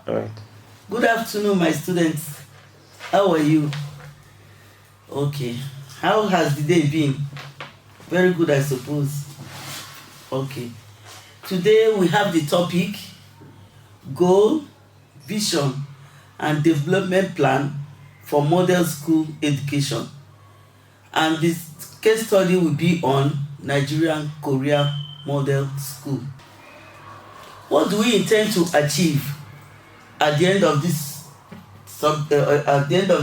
All right. Good afternoon, my students. How are you? Okay. How has the day been? Very good, I suppose. Okay. Today we have the topic goal, vision, and development plan for model school education. And this case study will be on Nigerian Korea Model School. What do we intend to achieve at the end of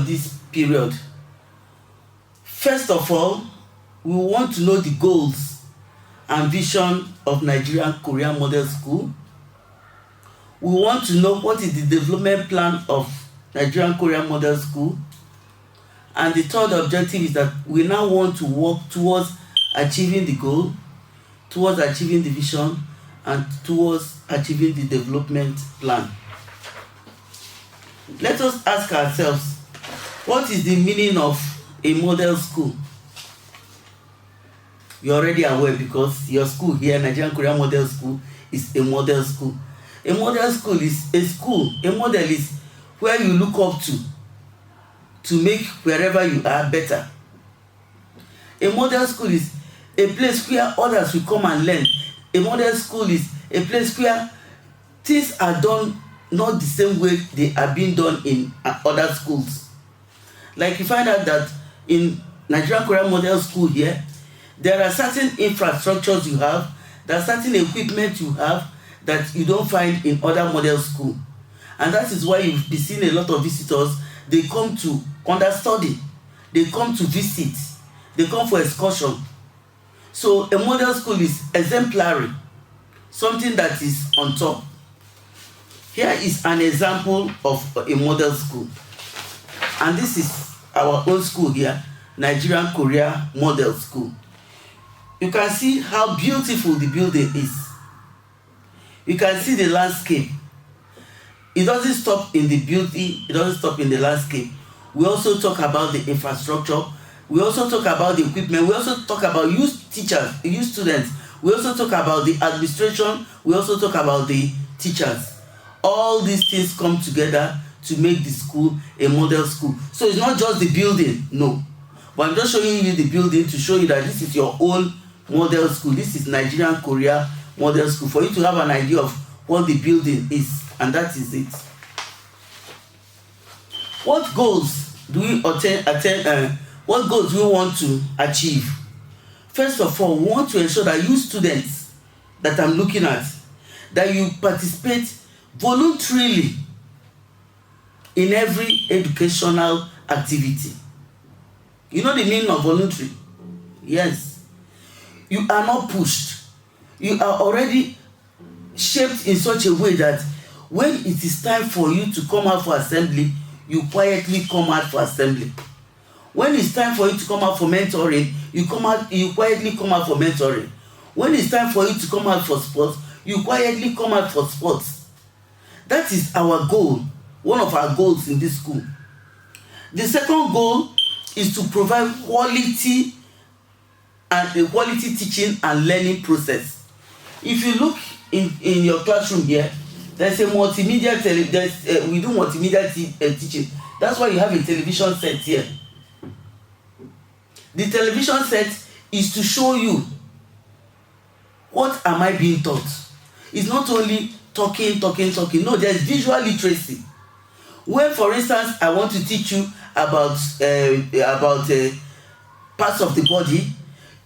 this period? First of all, we want to know the goals and vision of Nigerian Korean Model School. We want to know what is the development plan of Nigerian Korean Model School. And the third objective is that we now want to work towards achieving the goal, towards achieving the vision, and towards achieving the development plan. Let us ask ourselves, what is the meaning of a model school? You're already aware because your school here, Nigerian Korean Model School, is a model school. A model school is a school. A model is where you look up to make wherever you are better. A model school is a place where others will come and learn. A model school is a place where things are done not the same way they are being done in other schools. Like you find out that in Nigerian Korean Model School here, there are certain infrastructures you have, there are certain equipment you have that you don't find in other model school. And that is why you've been seeing a lot of visitors. They come to understudy, they come to visit, they come for excursion. So a model school is exemplary, something that is on top. Here is an example of a model school, and this is our own school here, Nigerian Korea Model School. You can see how beautiful the building is. You can see the landscape. It doesn't stop in the beauty, it doesn't stop in the landscape. We also talk about the infrastructure, we also talk about the equipment, we also talk about youth teachers, youth students, we also talk about the administration, we also talk about the teachers. All these things come together to make the school a model school. So it's not just the building, no. But I'm just showing you the building to show you that this is your own model school. This is Nigerian Korea Model School, for you to have an idea of what the building is, and that is it. What goals do we what goals do we want to achieve? First of all, we want to ensure that you students that I'm looking at, that you participate voluntarily in every educational activity. You know the meaning of voluntary? Yes. You are not pushed. You are already shaped in such a way that when it is time for you to come out for assembly, you quietly come out for assembly. When it's time for you to come out for mentoring, you quietly come out for mentoring. When it's time for you to come out for sports, you quietly come out for sports. That is our goal, one of our goals in this school. The second goal is to provide quality teaching and learning process. If you look in your classroom here, there's a multimedia we do multimedia teaching. That's why you have a television set here. The television set is to show you what am I being taught. It's not only talking. No, there's visual literacy. When, for instance, I want to teach you about parts of the body,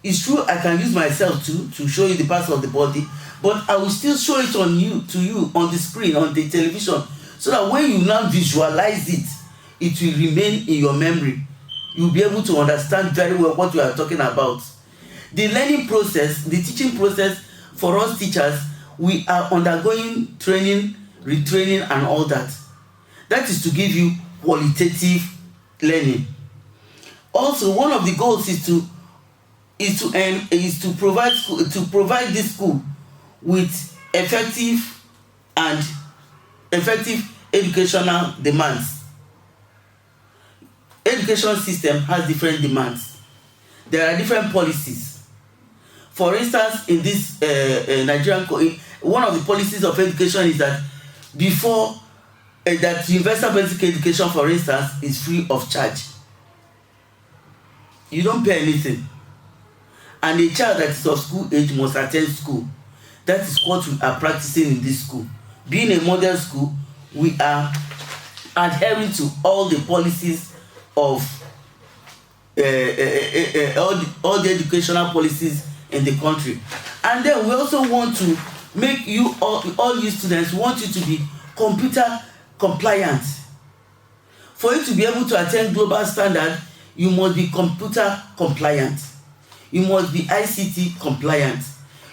it's true I can use myself to show you the parts of the body, but I will still show it to you on the screen, on the television, so that when you now visualize it, it will remain in your memory. You'll be able to understand very well what we are talking about. The learning process, the teaching process for us teachers, we are undergoing training, retraining, and all that. That is to give you qualitative learning. Also, one of the goals is to provide this school with effective educational demands. Education system has different demands. There are different policies. For instance, in this Nigerian, one of the policies of education is that before that universal basic education, for instance, is free of charge. You don't pay anything, and a child that is of school age must attend school. That is what we are practicing in this school. Being a model school, we are adhering to all the policies of all the educational policies in the country. And then we also want to make you all you students, we want you to be computer compliant. For you to be able to attend global standard, you must be computer compliant. You must be ICT compliant.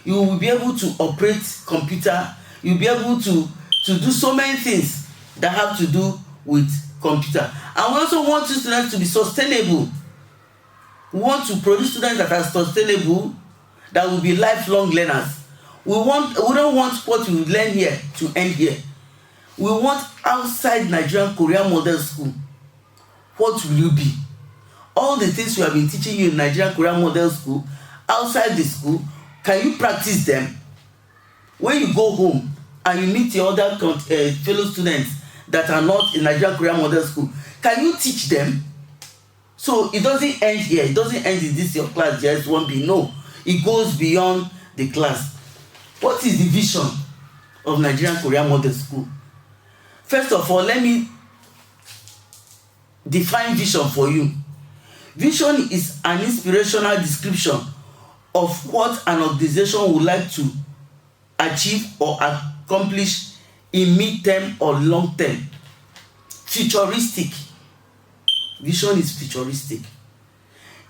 You will be able to operate computer. You'll be able to do so many things that have to do with computer. And we also want you students to be sustainable. We want to produce students that are sustainable, that will be lifelong learners. We don't want what we learn here to end here. We want outside Nigerian Korean model school. What will you be? All the things we have been teaching you in Nigerian Korean model school, outside the school, can you practice them? When you go home and you meet your other fellow students that are not in Nigerian Korean model school, can you teach them? So it doesn't end here. It doesn't end in this your class just 1B. No, it goes beyond the class. What is the vision of Nigerian Korean model school? First of all, let me define vision for you. Vision is an inspirational description of what an organization would like to achieve or accomplish in mid-term or long-term. Futuristic. Vision is futuristic.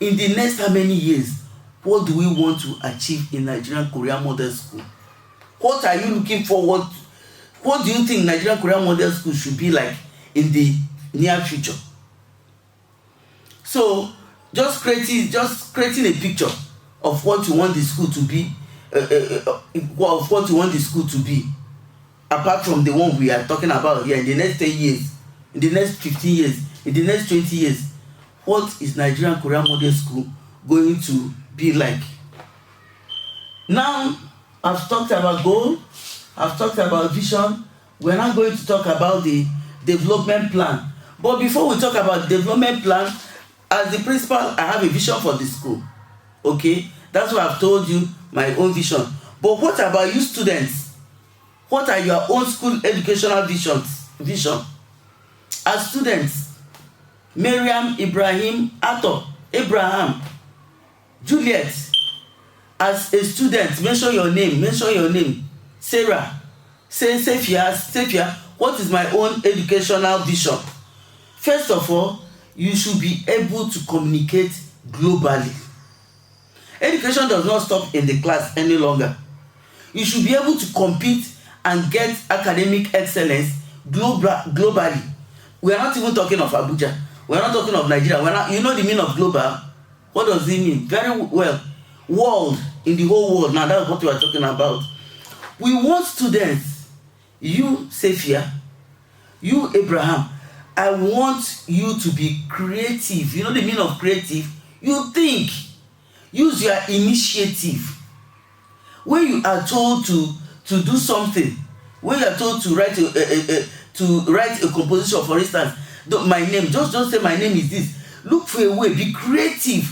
In the next how many years, what do we want to achieve in Nigerian Korean model school? What are you looking forward to? What do you think Nigerian Korean model school should be like in the near future? So just creating a picture of what you want the school to be, of what you want the school to be, apart from the one we are talking about here in the next 10 years, in the next 15 years, in the next 20 years. What is Nigerian Korean model school going to be like? Now, I've talked about goal, I've talked about vision. We're now going to talk about the development plan. But before we talk about development plan, as the principal, I have a vision for the school. Okay, that's why I've told you my own vision. But what about you students? What are your own school educational vision? As students, Miriam, Ibrahim, Arthur, Abraham, Juliet. As a student, mention your name. Sarah, say Sophia, what is my own educational vision? First of all, you should be able to communicate globally. Education does not stop in the class any longer. You should be able to compete and get academic excellence globally. We are not even talking of Abuja. We are not talking of Nigeria. You know the meaning of global? What does it mean? Very well. World, in the whole world. Now that's what we are talking about. We want students, you Sophia, you Abraham, I want you to be creative. You know the meaning of creative? You think. Use your initiative. When you are told to do something, when you are told to write a composition, for instance, my name, just don't say my name is this. Look for a way, be creative.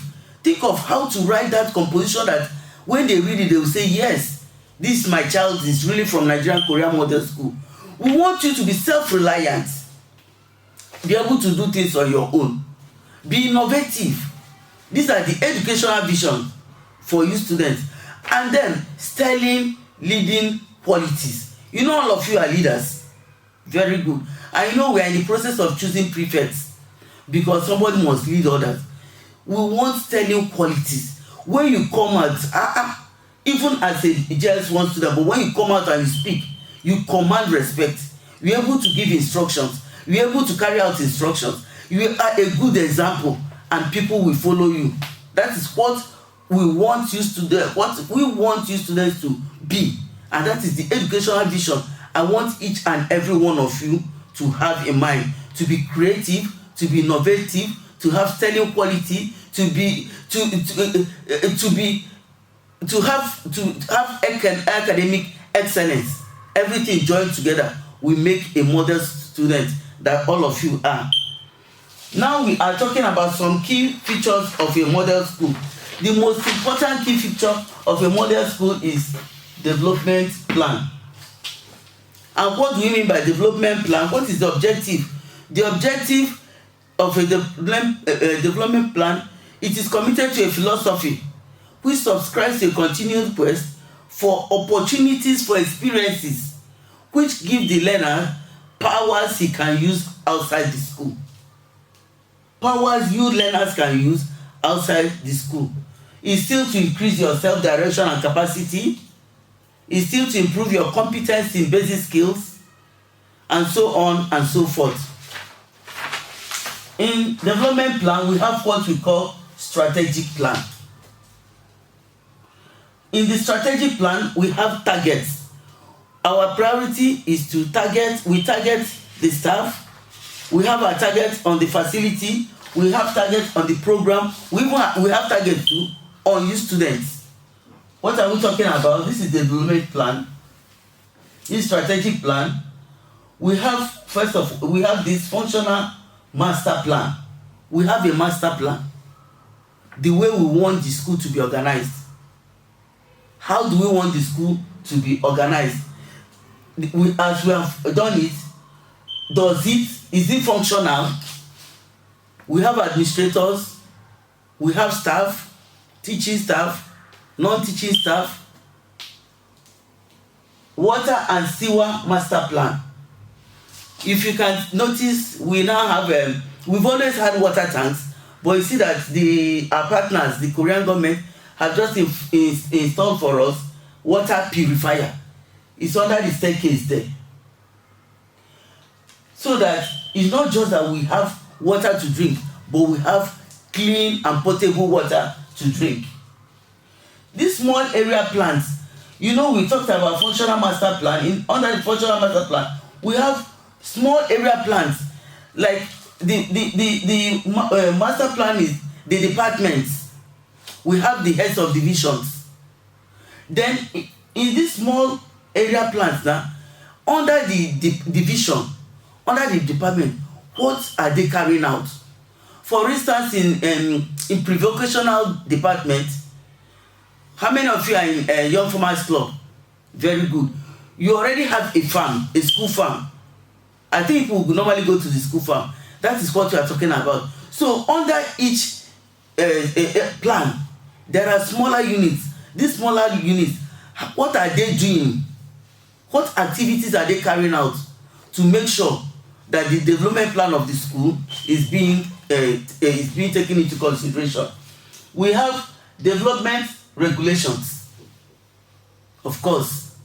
Think of how to write that composition that when they read it, they will say, yes, this my child is really from Nigerian Korean model school. We want you to be self-reliant. Be able to do things on your own. Be innovative. These are the educational vision for you students. And then sterling leading qualities. You know all of you are leaders. Very good. I know we are in the process of choosing prefects because somebody must lead others. We want sterling qualities. When you come out, even as a JS1 student, but when you come out and you speak, you command respect. You are able to give instructions. You are able to carry out instructions. You are a good example, and people will follow you. That is what we want you students. What we want you students to be, and that is the educational vision. I want each and every one of you to have in mind, to be creative, to be innovative, to have sterling quality, to have academic excellence. Everything joined together will make a model students that all of you are. Now we are talking about some key features of a model school. The most important key feature of a model school is development plan. And what do we mean by development plan? What is the objective? The objective of a development plan, it is committed to a philosophy which subscribes to a continued quest for opportunities for experiences which give the learner powers he can use outside the school. Powers you learners can use outside the school. It's still to increase your self-direction and capacity. It's still to improve your competence in basic skills, and so on and so forth. In development plan, we have what we call strategic plan. In the strategic plan, we have targets. Our priority is to target the staff. We have our target on the facility. We have target on the program. We have target too on you students. What are we talking about? This is the development plan. This strategic plan. We have this functional master plan. We have a master plan. The way we want the school to be organized. How do we want the school to be organized? As we have done it, is it functional? We have administrators, we have staff, teaching staff, non-teaching staff. Water and sewer master plan. If you can notice, we now have we've always had water tanks, but you see that our partners, the Korean government, have just installed for us water purifier. It's under the staircase there. So that it's not just that we have water to drink, but we have clean and potable water to drink. These small area plans, we talked about functional master plan. Under the functional master plan, we have small area plans. Like the master plan is the departments. We have the heads of divisions. Then in these small area plans now, under the division, under the department, what are they carrying out? For instance, in pre-vocational department, how many of you are in Young Farmers Club? Very good. You already have a farm, a school farm. I think people would normally go to the school farm. That is what we are talking about. So under each plan, there are smaller units. These smaller units, what are they doing? What activities are they carrying out to make sure that the development plan of the school is being taken into consideration? We have development regulations. Of course,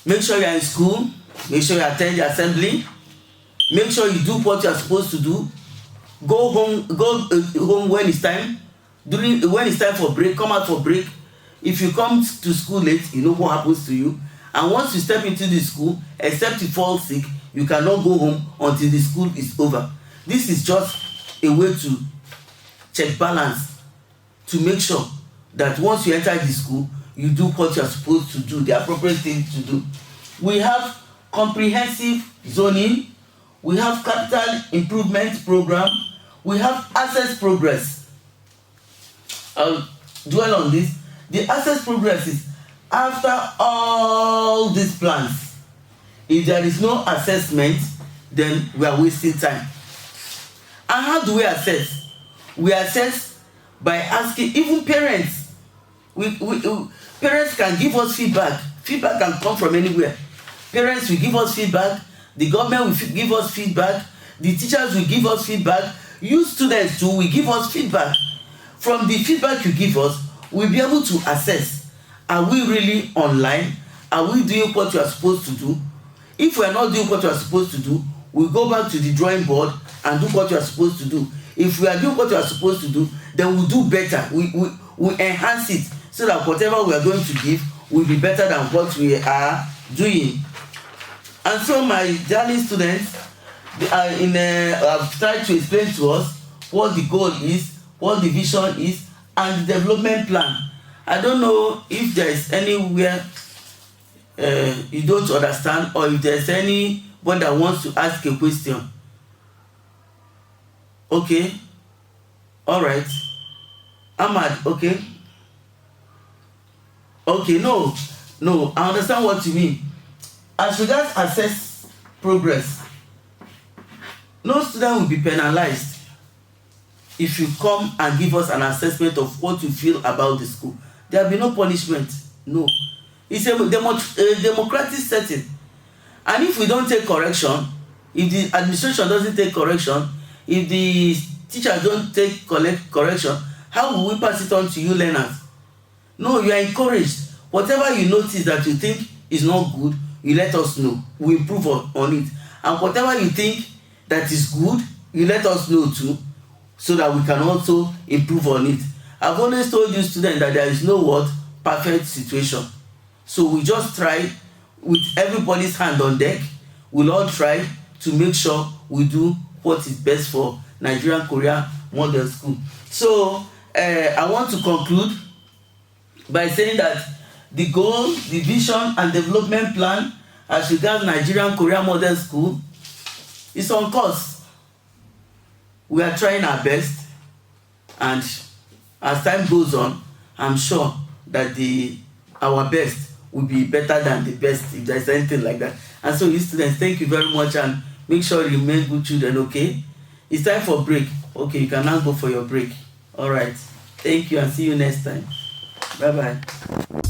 make sure you are in school, make sure you attend the assembly, make sure you do what you are supposed to do. Go home when it's time. When it's time for break, come out for break. If you come to school late, you know what happens to you. And once you step into the school, except you fall sick, you cannot go home until the school is over. This is just a way to check balance, to make sure that once you enter the school, you do what you are supposed to do, the appropriate thing to do. We have comprehensive zoning. We have capital improvement program. We have access progress. I'll dwell on this. The access progress is after all these plans. If there is no assessment, then we are wasting time. And how do we assess? We assess by asking even parents. Parents can give us feedback. Feedback can come from anywhere. Parents will give us feedback. The government will give us feedback. The teachers will give us feedback. You students too will give us feedback. From the feedback you give us, we'll be able to assess. Are we really online? Are we doing what we are supposed to do? If we are not doing what we are supposed to do, we'll go back to the drawing board and do what we are supposed to do. If we are doing what we are supposed to do, then we'll do better. We enhance it so that whatever we are going to give will be better than what we are doing. And so my darling students, I've tried to explain to us what the goal is, what the vision is, and the development plan. I don't know if there is anywhere you don't understand, or if there is any that wants to ask a question. Okay, all right. Ahmad, okay. Okay, no, I understand what you mean. As regards assess progress, no student will be penalized if you come and give us an assessment of what you feel about the school. There will be no punishment. No, it's a democratic setting, and if we don't take correction, if the administration doesn't take correction, if the teachers don't take correction, how will we pass it on to you learners? No, you are encouraged. Whatever you notice that you think is not good, you let us know. We improve on it. And whatever you think that is good, you let us know too, so that we can also improve on it. I've always told you students that there is no what perfect situation. So we just try with everybody's hand on deck. We'll all try to make sure we do what is best for Nigerian Korea Model School. So I want to conclude by saying that the goal, the vision and development plan as regards Nigerian Korea Model School is on course. We are trying our best, and as time goes on, I'm sure that our best will be better than the best, if there's anything like that. And so you students, thank you very much, and make sure you remain good children, okay? It's time for break. Okay, you can now go for your break. All right. Thank you, and see you next time. Bye bye.